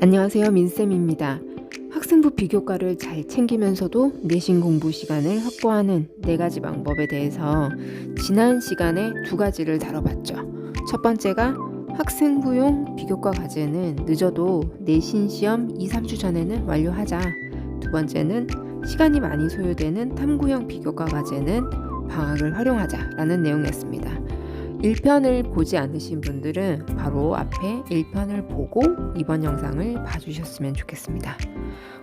안녕하세요. 민쌤입니다. 학생부 비교과를 잘 챙기면서도 내신 공부 시간을 확보하는 4가지 방법에 대해서 지난 시간에 2가지를 다뤄봤죠. 첫 번째가 학생부용 비교과 과제는 늦어도 내신 시험 2-3주 전에는 완료하자. 두 번째는 시간이 많이 소요되는 탐구형 비교과 과제는 방학을 활용하자라는 내용이었습니다. 1편을 보지 않으신 분들은 바로 앞에 1편을 보고 이번 영상을 봐주셨으면 좋겠습니다.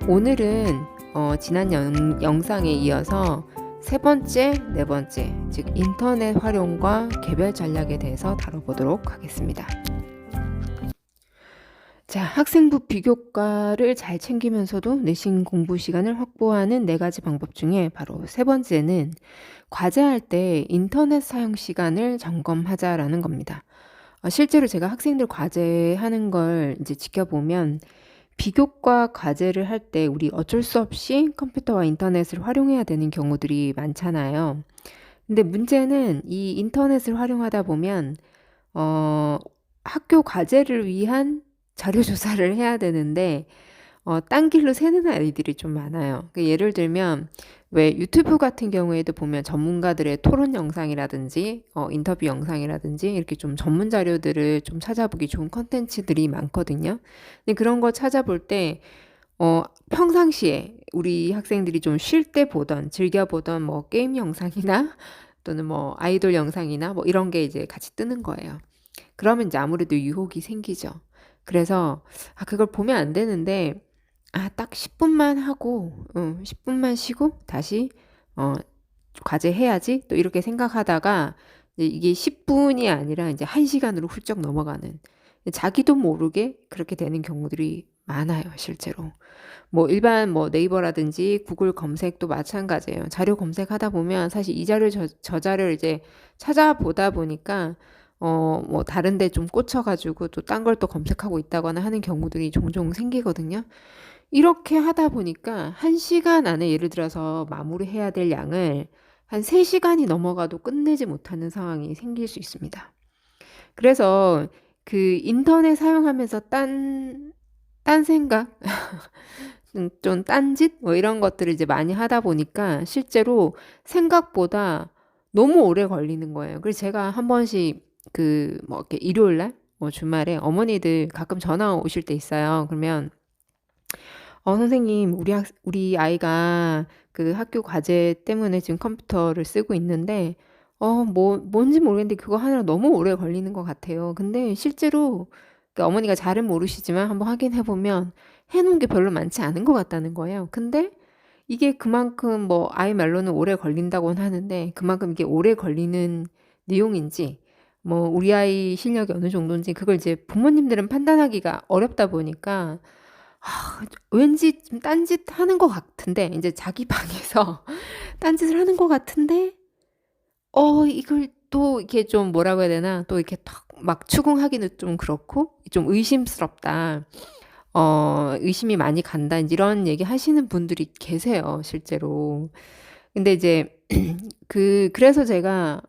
오늘은 지난 영상에 이어서 세 번째, 네 번째, 즉 인터넷 활용과 개별 전략에 대해서 다뤄보도록 하겠습니다. 자, 학생부 비교과를 잘 챙기면서도 내신 공부 시간을 확보하는 4가지 방법 중에 바로 세 번째는 과제할 때 인터넷 사용 시간을 점검하자라는 겁니다. 실제로 제가 학생들 과제하는 걸 이제 지켜보면 비교과 과제를 할 때 우리 어쩔 수 없이 컴퓨터와 인터넷을 활용해야 되는 경우들이 많잖아요. 근데 문제는 이 인터넷을 활용하다 보면 학교 과제를 위한 자료 조사를 해야 되는데 딴 길로 새는 아이들이 좀 많아요. 예를 들면 왜 유튜브 같은 경우에도 보면 전문가들의 토론 영상이라든지 인터뷰 영상이라든지 이렇게 좀 전문 자료들을 좀 찾아보기 좋은 컨텐츠들이 많거든요. 근데 그런 거 찾아볼 때 평상시에 우리 학생들이 좀 쉴 때 보던 즐겨 보던 뭐 게임 영상이나 또는 뭐 아이돌 영상이나 뭐 이런 게 이제 같이 뜨는 거예요. 그러면 이제 아무래도 유혹이 생기죠. 그래서 그걸 보면 안 되는데 딱 10분만 하고 10분만 쉬고 다시 과제 해야지 또 이렇게 생각하다가 이게 10분이 아니라 이제 1시간으로 훌쩍 넘어가는 자기도 모르게 그렇게 되는 경우들이 많아요, 실제로. 뭐 일반 뭐 네이버라든지 구글 검색도 마찬가지예요. 자료 검색하다 보면 사실 이 자료 저 자료를 이제 찾아보다 보니까 뭐 다른 데 좀 꽂혀가지고 또 딴 걸 또 검색하고 있다거나 하는 경우들이 종종 생기거든요. 이렇게 하다 보니까 1시간 안에 예를 들어서 마무리해야 될 양을 한 3시간이 넘어가도 끝내지 못하는 상황이 생길 수 있습니다. 그래서 그 인터넷 사용하면서 딴 생각, 좀 딴짓 뭐 이런 것들을 이제 많이 하다 보니까 실제로 생각보다 너무 오래 걸리는 거예요. 그래서 제가 한 번씩 뭐 이렇게 일요일 날, 뭐 주말에 어머니들 가끔 전화 오실 때 있어요. 그러면 선생님, 우리 아이가 그 학교 과제 때문에 지금 컴퓨터를 쓰고 있는데, 뭔지 모르겠는데 그거 하느라 너무 오래 걸리는 것 같아요. 근데 실제로 어머니가 잘은 모르시지만 한번 확인해보면 해놓은 게 별로 많지 않은 것 같다는 거예요. 근데 이게 그만큼 뭐 아이 말로는 오래 걸린다고는 하는데 그만큼 이게 오래 걸리는 내용인지 뭐 우리 아이 실력이 어느 정도인지 그걸 이제 부모님들은 판단하기가 어렵다 보니까 왠지 좀 딴짓 하는 것 같은데 이제 자기 방에서 딴짓을 하는 것 같은데 이걸 또 이렇게 좀 뭐라고 해야 되나 또 이렇게 탁 막 추궁하기는 좀 그렇고 좀 의심스럽다. 의심이 많이 간다. 이런 얘기 하시는 분들이 계세요, 실제로. 근데 이제 그래서 제가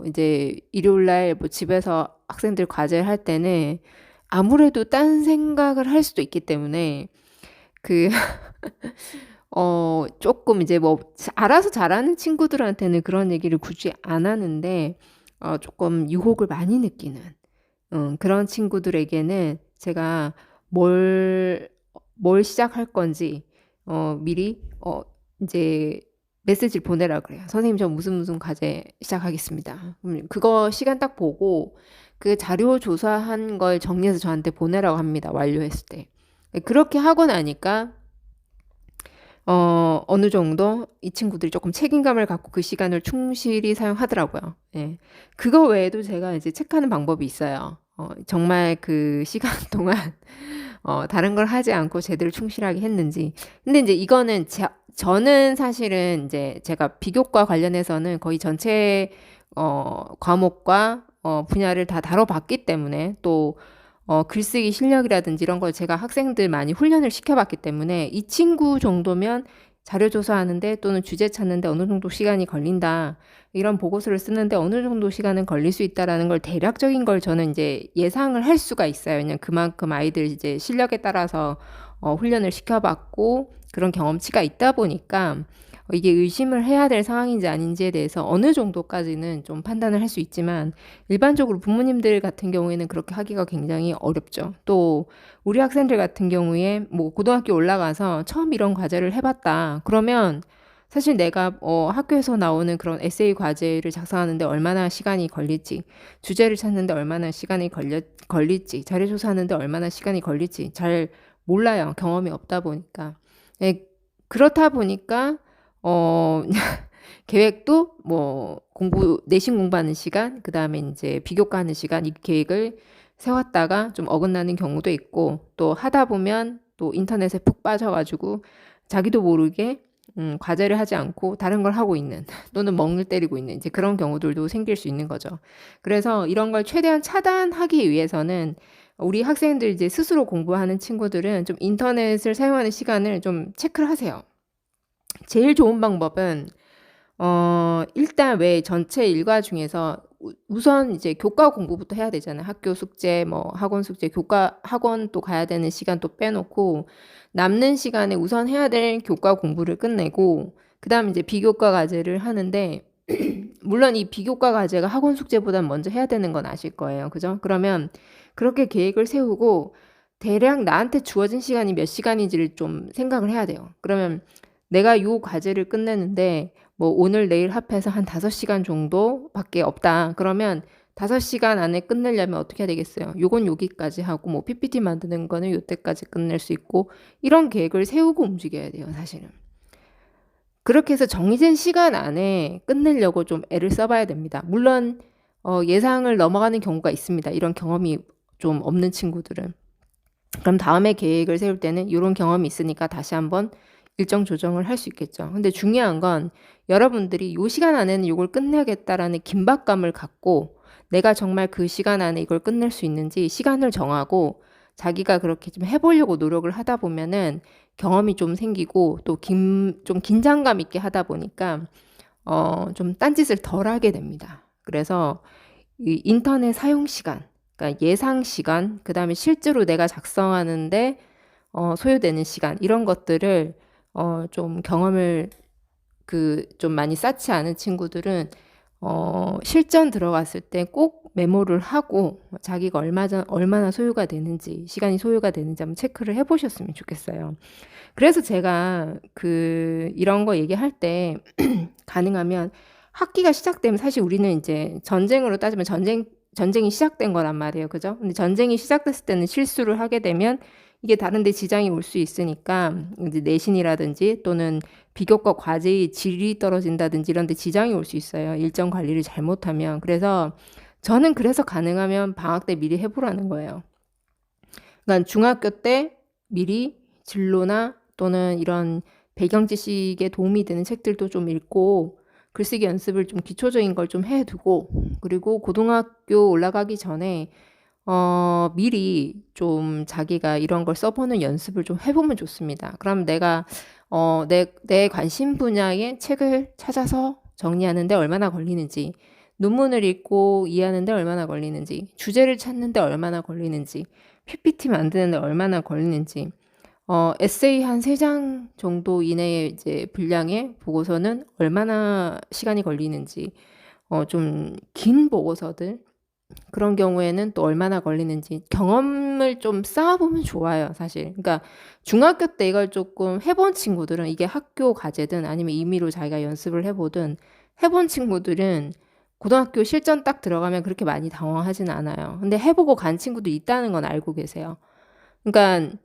이제 일요일 날 뭐 집에서 학생들 과제를 할 때는 아무래도 딴 생각을 할 수도 있기 때문에 그 조금 이제 뭐 알아서 잘하는 친구들한테는 그런 얘기를 굳이 안 하는데 조금 유혹을 많이 느끼는 그런 친구들에게는 제가 뭘 시작할 건지 미리 이제 메시지를 보내라 그래요. 선생님 저 무슨 과제 시작하겠습니다. 그거 시간 딱 보고 그 자료 조사한 걸 정리해서 저한테 보내라고 합니다. 완료했을 때. 그렇게 하고 나니까 어느 정도 이 친구들이 조금 책임감을 갖고 그 시간을 충실히 사용하더라고요. 예. 그거 외에도 제가 이제 체크하는 방법이 있어요. 정말 그 시간 동안 다른 걸 하지 않고 제대로 충실하게 했는지. 근데 이제 이거는 저는 사실은 이제 제가 비교과 관련해서는 거의 전체 과목과 분야를 다 다뤄봤기 때문에 또 글쓰기 실력이라든지 이런 걸 제가 학생들 많이 훈련을 시켜봤기 때문에 이 친구 정도면 자료 조사하는데 또는 주제 찾는데 어느 정도 시간이 걸린다. 이런 보고서를 쓰는데 어느 정도 시간은 걸릴 수 있다라는 걸 대략적인 걸 저는 이제 예상을 할 수가 있어요. 그냥 그만큼 아이들 이제 실력에 따라서 훈련을 시켜봤고 그런 경험치가 있다 보니까 이게 의심을 해야 될 상황인지 아닌지에 대해서 어느 정도까지는 좀 판단을 할 수 있지만 일반적으로 부모님들 같은 경우에는 그렇게 하기가 굉장히 어렵죠. 또 우리 학생들 같은 경우에 뭐 고등학교 올라가서 처음 이런 과제를 해봤다. 그러면 사실 내가 학교에서 나오는 그런 에세이 과제를 작성하는데 얼마나 시간이 걸릴지, 주제를 찾는데 얼마나 시간이 걸릴지, 자료 조사하는데 얼마나 시간이 걸릴지 잘 몰라요. 경험이 없다 보니까. 예, 그렇다 보니까 어, 계획도 뭐 내신 공부하는 시간, 그 다음에 이제 비교과 하는 시간, 이 계획을 세웠다가 좀 어긋나는 경우도 있고, 또 하다 보면 또 인터넷에 푹 빠져가지고 자기도 모르게 과제를 하지 않고 다른 걸 하고 있는 또는 멍을 때리고 있는 이제 그런 경우들도 생길 수 있는 거죠. 그래서 이런 걸 최대한 차단하기 위해서는 우리 학생들 이제 스스로 공부하는 친구들은 좀 인터넷을 사용하는 시간을 좀 체크를 하세요. 제일 좋은 방법은 일단 왜 전체 일과 중에서 우선 이제 교과 공부부터 해야 되잖아요. 학교 숙제, 뭐 학원 숙제, 학원 또 가야 되는 시간 또 빼놓고 남는 시간에 우선 해야 될 교과 공부를 끝내고 그다음 이제 비교과 과제를 하는데 물론 이 비교과 과제가 학원 숙제보다 먼저 해야 되는 건 아실 거예요. 그죠? 그러면 그렇게 계획을 세우고 대략 나한테 주어진 시간이 몇 시간인지를 좀 생각을 해야 돼요. 그러면 내가 요 과제를 끝내는데 뭐 오늘 내일 합해서 한 5시간 정도밖에 없다. 그러면 5시간 안에 끝내려면 어떻게 해야 되겠어요? 요건 여기까지 하고 뭐 PPT 만드는 거는 요때까지 끝낼 수 있고 이런 계획을 세우고 움직여야 돼요, 사실은. 그렇게 해서 정해진 시간 안에 끝내려고 좀 애를 써봐야 됩니다. 물론 예상을 넘어가는 경우가 있습니다. 이런 경험이 좀 없는 친구들은. 그럼 다음에 계획을 세울 때는 이런 경험이 있으니까 다시 한번 일정 조정을 할 수 있겠죠. 근데 중요한 건 여러분들이 이 시간 안에는 이걸 끝내야겠다라는 긴박감을 갖고 내가 정말 그 시간 안에 이걸 끝낼 수 있는지 시간을 정하고 자기가 그렇게 좀 해보려고 노력을 하다 보면은 경험이 좀 생기고 또 좀 긴장감 있게 하다 보니까 좀 딴짓을 덜 하게 됩니다. 그래서 이 인터넷 사용 시간, 그러니까 예상 시간, 그 다음에 실제로 내가 작성하는데 소요되는 시간 이런 것들을 좀 경험을 좀 많이 쌓지 않은 친구들은 실전 들어갔을 때 꼭 메모를 하고 자기가 얼마나 소요가 되는지 시간이 소요가 되는지 한번 체크를 해보셨으면 좋겠어요. 그래서 제가 이런 거 얘기할 때 가능하면 학기가 시작되면 사실 우리는 이제 전쟁으로 따지면 전쟁이 시작된 거란 말이에요. 그죠? 근데 전쟁이 시작됐을 때는 실수를 하게 되면 이게 다른 데 지장이 올 수 있으니까 이제 내신이라든지 또는 비교과 과제의 질이 떨어진다든지 이런 데 지장이 올 수 있어요. 일정 관리를 잘못하면. 그래서 저는 그래서 가능하면 방학 때 미리 해보라는 거예요. 그러니까 중학교 때 미리 진로나 또는 이런 배경 지식에 도움이 되는 책들도 좀 읽고 글쓰기 연습을 좀 기초적인 걸 좀 해두고 그리고 고등학교 올라가기 전에 미리 좀 자기가 이런 걸 써보는 연습을 좀 해보면 좋습니다. 그럼 내가 내 관심 분야의 책을 찾아서 정리하는데 얼마나 걸리는지 논문을 읽고 이해하는데 얼마나 걸리는지 주제를 찾는데 얼마나 걸리는지 PPT 만드는데 얼마나 걸리는지 에세이 한 3장 정도 이내의 이제 분량의 보고서는 얼마나 시간이 걸리는지 좀 긴 보고서들 그런 경우에는 또 얼마나 걸리는지 경험을 좀 쌓아보면 좋아요, 사실. 그러니까 중학교 때 이걸 조금 해본 친구들은 이게 학교 과제든 아니면 임의로 자기가 연습을 해보든 해본 친구들은 고등학교 실전 딱 들어가면 그렇게 많이 당황하진 않아요. 근데 해보고 간 친구도 있다는 건 알고 계세요. 그러니까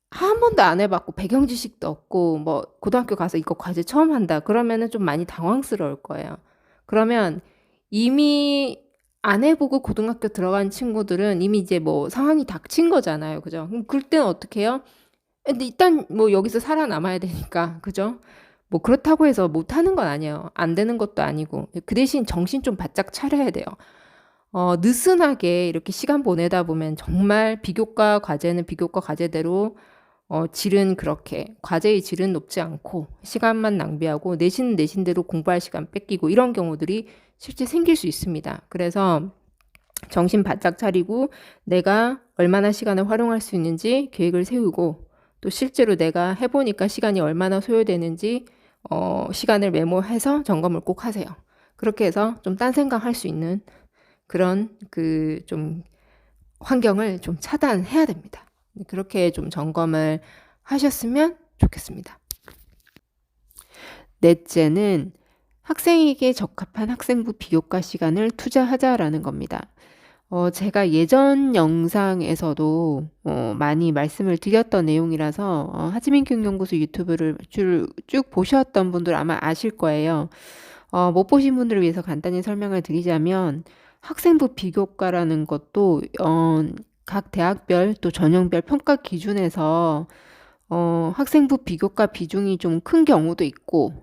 한 번도 안 해봤고 배경 지식도 없고 뭐 고등학교 가서 이거 과제 처음 한다 그러면은 좀 많이 당황스러울 거예요. 그러면 이미 안 해보고 고등학교 들어간 친구들은 이미 이제 뭐 상황이 닥친 거잖아요. 그죠? 그럼 그럴 때는 어떻게 해요? 근데 일단 뭐 여기서 살아남아야 되니까. 그죠? 뭐 그렇다고 해서 못하는 건 아니에요. 안 되는 것도 아니고. 그 대신 정신 좀 바짝 차려야 돼요. 느슨하게 이렇게 시간 보내다 보면 정말 비교과 과제는 비교과 과제대로 질은 그렇게 과제의 질은 높지 않고 시간만 낭비하고 내신은 내신대로 공부할 시간 뺏기고 이런 경우들이 실제 생길 수 있습니다. 그래서 정신 바짝 차리고 내가 얼마나 시간을 활용할 수 있는지 계획을 세우고 또 실제로 내가 해보니까 시간이 얼마나 소요되는지 시간을 메모해서 점검을 꼭 하세요. 그렇게 해서 좀 딴 생각할 수 있는 그런 그 좀 환경을 좀 차단해야 됩니다. 그렇게 좀 점검을 하셨으면 좋겠습니다. 넷째는 학생에게 적합한 학생부 비교과 시간을 투자하자라는 겁니다. 제가 예전 영상에서도 많이 말씀을 드렸던 내용이라서 하지민 교육연구소 유튜브를 쭉 보셨던 분들 아마 아실 거예요. 못 보신 분들을 위해서 간단히 설명을 드리자면 학생부 비교과라는 것도 각 대학별 또 전형별 평가 기준에서 학생부 비교과 비중이 좀 큰 경우도 있고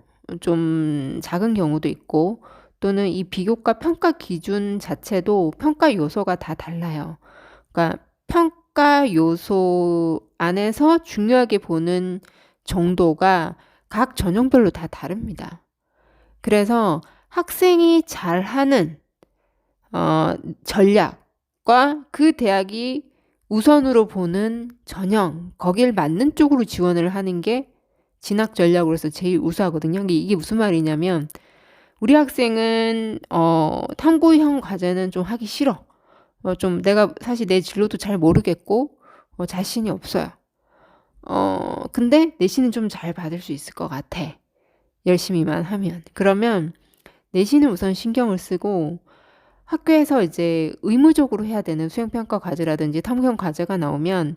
좀 작은 경우도 있고 또는 이 비교과 평가 기준 자체도 평가 요소가 다 달라요. 그러니까 평가 요소 안에서 중요하게 보는 정도가 각 전형별로 다 다릅니다. 그래서 학생이 잘하는 전략과 그 대학이 우선으로 보는 전형, 거길 맞는 쪽으로 지원을 하는 게 진학 전략으로서 제일 우수하거든요. 이게 무슨 말이냐면 우리 학생은 탐구형 과제는 좀 하기 싫어. 좀 내가 사실 내 진로도 잘 모르겠고 자신이 없어요. 근데 내신은 좀 잘 받을 수 있을 것 같아. 열심히만 하면. 그러면 내신을 우선 신경을 쓰고 학교에서 이제 의무적으로 해야 되는 수행평가 과제라든지 탐구형 과제가 나오면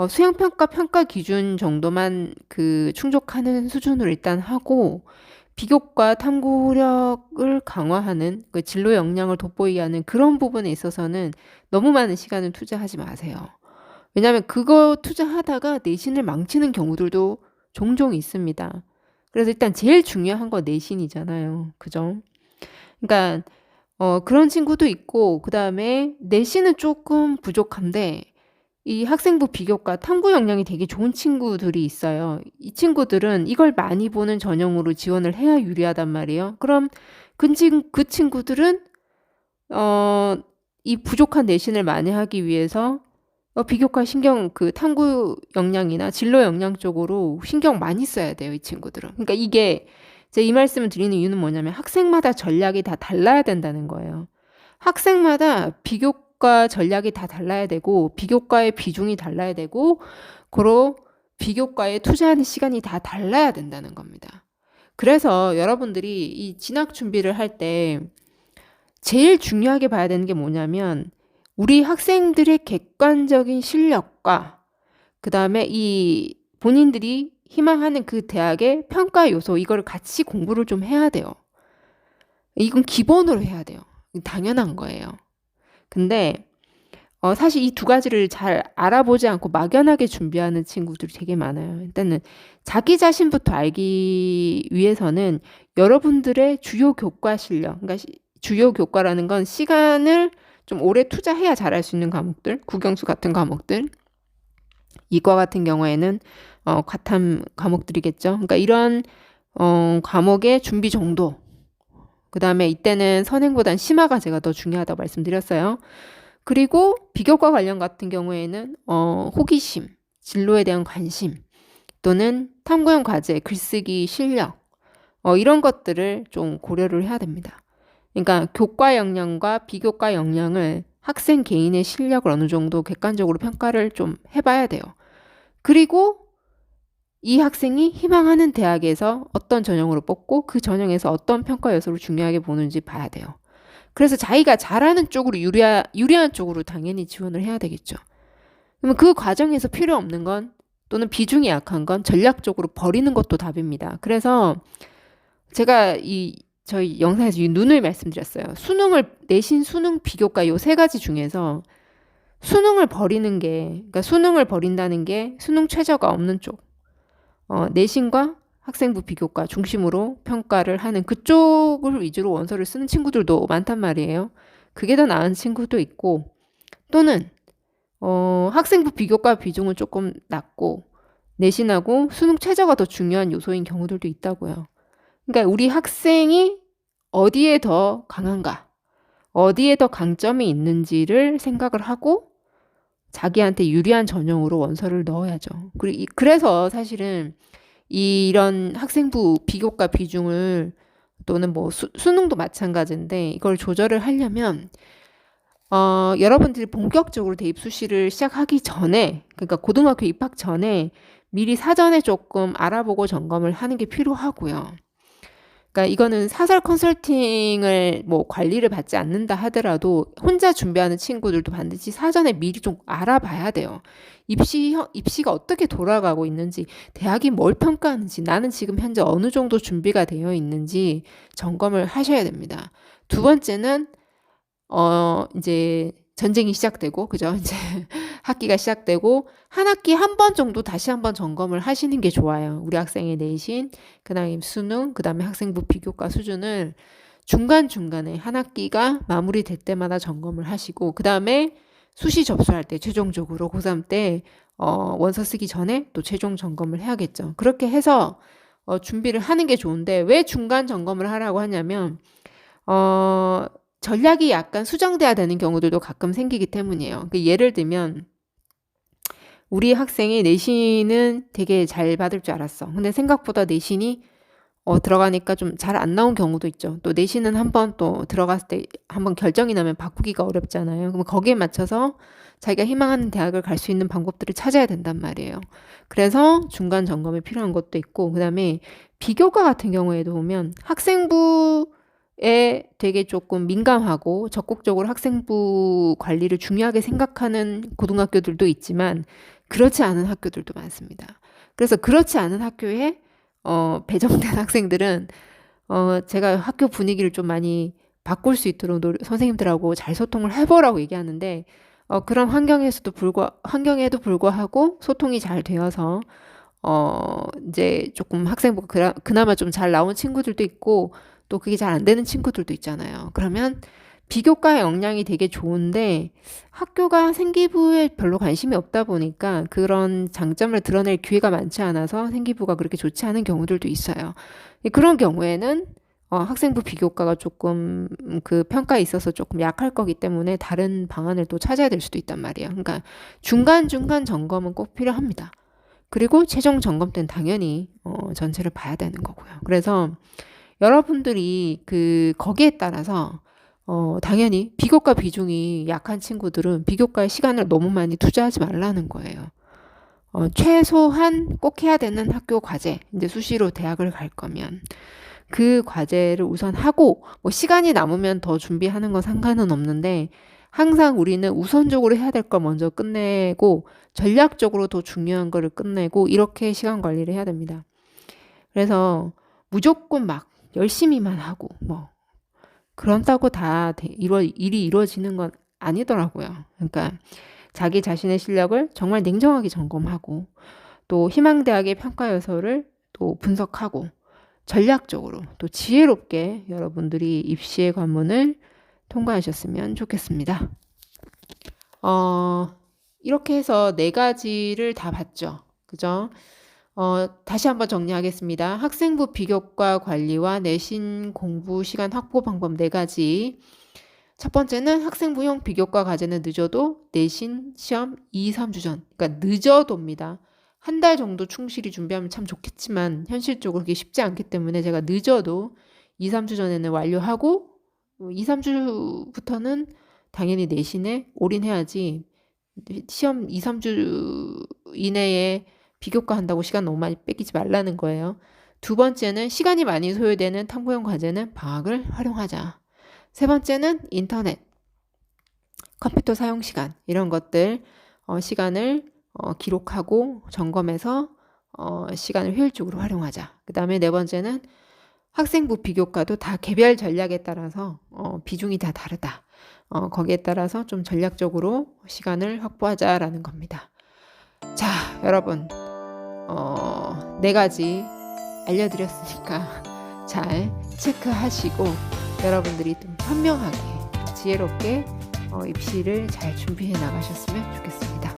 수행평가 평가 기준 정도만 그 충족하는 수준으로 일단 하고 비교과 탐구력을 강화하는 그 진로 역량을 돋보이게 하는 그런 부분에 있어서는 너무 많은 시간을 투자하지 마세요. 왜냐하면 그거 투자하다가 내신을 망치는 경우들도 종종 있습니다. 그래서 일단 제일 중요한 거 내신이잖아요. 그죠? 그러니까 그런 친구도 있고 그 다음에 내신은 조금 부족한데 이 학생부 비교과 탐구 역량이 되게 좋은 친구들이 있어요. 이 친구들은 이걸 많이 보는 전형으로 지원을 해야 유리하단 말이에요. 그럼 그 친구들은 이 부족한 내신을 만회하기 위해서 비교과 신경 그 탐구 역량이나 진로 역량 쪽으로 신경 많이 써야 돼요, 이 친구들은. 그러니까 이게 제가 이 말씀을 드리는 이유는 뭐냐면 학생마다 전략이 다 달라야 된다는 거예요. 학생마다 비교과 전략이 다 달라야 되고 비교과의 비중이 달라야 되고 그리고 비교과에 투자하는 시간이 다 달라야 된다는 겁니다. 그래서 여러분들이 이 진학 준비를 할 때 제일 중요하게 봐야 되는 게 뭐냐면 우리 학생들의 객관적인 실력과 그 다음에 이 본인들이 희망하는 그 대학의 평가 요소 이걸 같이 공부를 좀 해야 돼요. 이건 기본으로 해야 돼요. 당연한 거예요. 근데 사실 이 두 가지를 잘 알아보지 않고 막연하게 준비하는 친구들이 되게 많아요. 일단은 자기 자신부터 알기 위해서는 여러분들의 주요 교과 실력, 그러니까 주요 교과라는 건 시간을 좀 오래 투자해야 잘할 수 있는 과목들, 국영수 같은 과목들, 이과 같은 경우에는 과탐 과목들이겠죠. 그러니까 이런 과목의 준비 정도. 그 다음에 이때는 선행보단 심화가 제가 더 중요하다고 말씀드렸어요. 그리고 비교과 관련 같은 경우에는 호기심, 진로에 대한 관심 또는 탐구형 과제, 글쓰기 실력 이런 것들을 좀 고려를 해야 됩니다. 그러니까 교과 역량과 비교과 역량을 학생 개인의 실력을 어느 정도 객관적으로 평가를 좀 해봐야 돼요. 그리고 이 학생이 희망하는 대학에서 어떤 전형으로 뽑고 그 전형에서 어떤 평가 요소를 중요하게 보는지 봐야 돼요. 그래서 자기가 잘하는 쪽으로 유리한 쪽으로 당연히 지원을 해야 되겠죠. 그러면 그 과정에서 필요 없는 건 또는 비중이 약한 건 전략적으로 버리는 것도 답입니다. 그래서 제가 저희 영상에서 이 눈을 말씀드렸어요. 내신 수능 비교과 요 세 가지 중에서 수능을 버리는 게, 그러니까 수능을 버린다는 게 수능 최저가 없는 쪽, 내신과 학생부 비교과 중심으로 평가를 하는 그쪽을 위주로 원서를 쓰는 친구들도 많단 말이에요. 그게 더 나은 친구도 있고 또는 학생부 비교과 비중은 조금 낮고 내신하고 수능 최저가 더 중요한 요소인 경우들도 있다고요. 그러니까 우리 학생이 어디에 더 강한가, 어디에 더 강점이 있는지를 생각을 하고 자기한테 유리한 전형으로 원서를 넣어야죠. 그래서 사실은 이런 학생부 비교과 비중을 또는 뭐 수능도 마찬가지인데 이걸 조절을 하려면 여러분들이 본격적으로 대입 수시를 시작하기 전에, 그러니까 고등학교 입학 전에 미리 사전에 조금 알아보고 점검을 하는 게 필요하고요. 그러니까 이거는 사설 컨설팅을 뭐 관리를 받지 않는다 하더라도 혼자 준비하는 친구들도 반드시 사전에 미리 좀 알아봐야 돼요. 입시가 어떻게 돌아가고 있는지, 대학이 뭘 평가하는지, 나는 지금 현재 어느 정도 준비가 되어 있는지 점검을 하셔야 됩니다. 두 번째는 이제 전쟁이 시작되고, 그죠? 이제 학기가 시작되고, 한 학기 한 번 정도 다시 한번 점검을 하시는 게 좋아요. 우리 학생의 내신, 그 다음에 수능, 그 다음에 학생부 비교과 수준을 중간중간에 한 학기가 마무리될 때마다 점검을 하시고, 그 다음에 수시 접수할 때 최종적으로 고3 때 원서 쓰기 전에 또 최종 점검을 해야겠죠. 그렇게 해서 준비를 하는 게 좋은데, 왜 중간 점검을 하라고 하냐면 전략이 약간 수정돼야 되는 경우들도 가끔 생기기 때문이에요. 예를 들면 우리 학생이 내신은 되게 잘 받을 줄 알았어. 근데 생각보다 내신이 들어가니까 좀 잘 안 나온 경우도 있죠. 또 내신은 한번 또 들어갔을 때 한번 결정이 나면 바꾸기가 어렵잖아요. 그럼 거기에 맞춰서 자기가 희망하는 대학을 갈 수 있는 방법들을 찾아야 된단 말이에요. 그래서 중간 점검이 필요한 것도 있고, 그다음에 비교과 같은 경우에도 보면 학생부에 되게 조금 민감하고 적극적으로 학생부 관리를 중요하게 생각하는 고등학교들도 있지만 그렇지 않은 학교들도 많습니다. 그래서 그렇지 않은 학교에 배정된 학생들은 제가 학교 분위기를 좀 많이 바꿀 수 있도록 선생님들하고 잘 소통을 해보라고 얘기하는데 그런 환경에도 불구하고 소통이 잘 되어서 이제 조금 학생부가 그나마 좀 잘 나온 친구들도 있고 또 그게 잘 안 되는 친구들도 있잖아요. 그러면 비교과의 역량이 되게 좋은데 학교가 생기부에 별로 관심이 없다 보니까 그런 장점을 드러낼 기회가 많지 않아서 생기부가 그렇게 좋지 않은 경우들도 있어요. 그런 경우에는 학생부 비교과가 조금 그 평가에 있어서 조금 약할 거기 때문에 다른 방안을 또 찾아야 될 수도 있단 말이에요. 그러니까 중간중간 점검은 꼭 필요합니다. 그리고 최종 점검 때는 당연히 전체를 봐야 되는 거고요. 그래서 여러분들이 거기에 따라서 당연히 비교과 비중이 약한 친구들은 비교과에 시간을 너무 많이 투자하지 말라는 거예요. 최소한 꼭 해야 되는 학교 과제, 이제 수시로 대학을 갈 거면 그 과제를 우선 하고 뭐 시간이 남으면 더 준비하는 건 상관은 없는데 항상 우리는 우선적으로 해야 될 걸 먼저 끝내고 전략적으로 더 중요한 거를 끝내고 이렇게 시간 관리를 해야 됩니다. 그래서 무조건 막 열심히만 하고 뭐 그런다고 다 일이 이루어지는 건 아니더라고요. 그러니까 자기 자신의 실력을 정말 냉정하게 점검하고 또 희망대학의 평가 요소를 또 분석하고 전략적으로 또 지혜롭게 여러분들이 입시의 관문을 통과하셨으면 좋겠습니다. 이렇게 해서 4가지를 다 봤죠. 그죠? 다시 한번 정리하겠습니다. 학생부 비교과 관리와 내신 공부 시간 확보 방법 4가지. 첫 번째는 학생부형 비교과 과제는 늦어도 내신 시험 2, 3주 전. 그러니까 늦어도입니다. 한 달 정도 충실히 준비하면 참 좋겠지만 현실적으로 그게 쉽지 않기 때문에 제가 늦어도 2, 3주 전에는 완료하고 2, 3주부터는 당연히 내신에 올인해야지 시험 2, 3주 이내에 비교과 한다고 시간 너무 많이 뺏기지 말라는 거예요. 두 번째는 시간이 많이 소요되는 탐구형 과제는 방학을 활용하자. 세 번째는 인터넷, 컴퓨터 사용 시간 이런 것들 시간을 기록하고 점검해서 시간을 효율적으로 활용하자. 그 다음에 네 번째는 학생부 비교과도 다 개별 전략에 따라서 비중이 다 다르다. 거기에 따라서 좀 전략적으로 시간을 확보하자라는 겁니다. 자, 여러분 4가지 알려드렸으니까 잘 체크하시고 여러분들이 좀 현명하게 지혜롭게 입시를 잘 준비해 나가셨으면 좋겠습니다.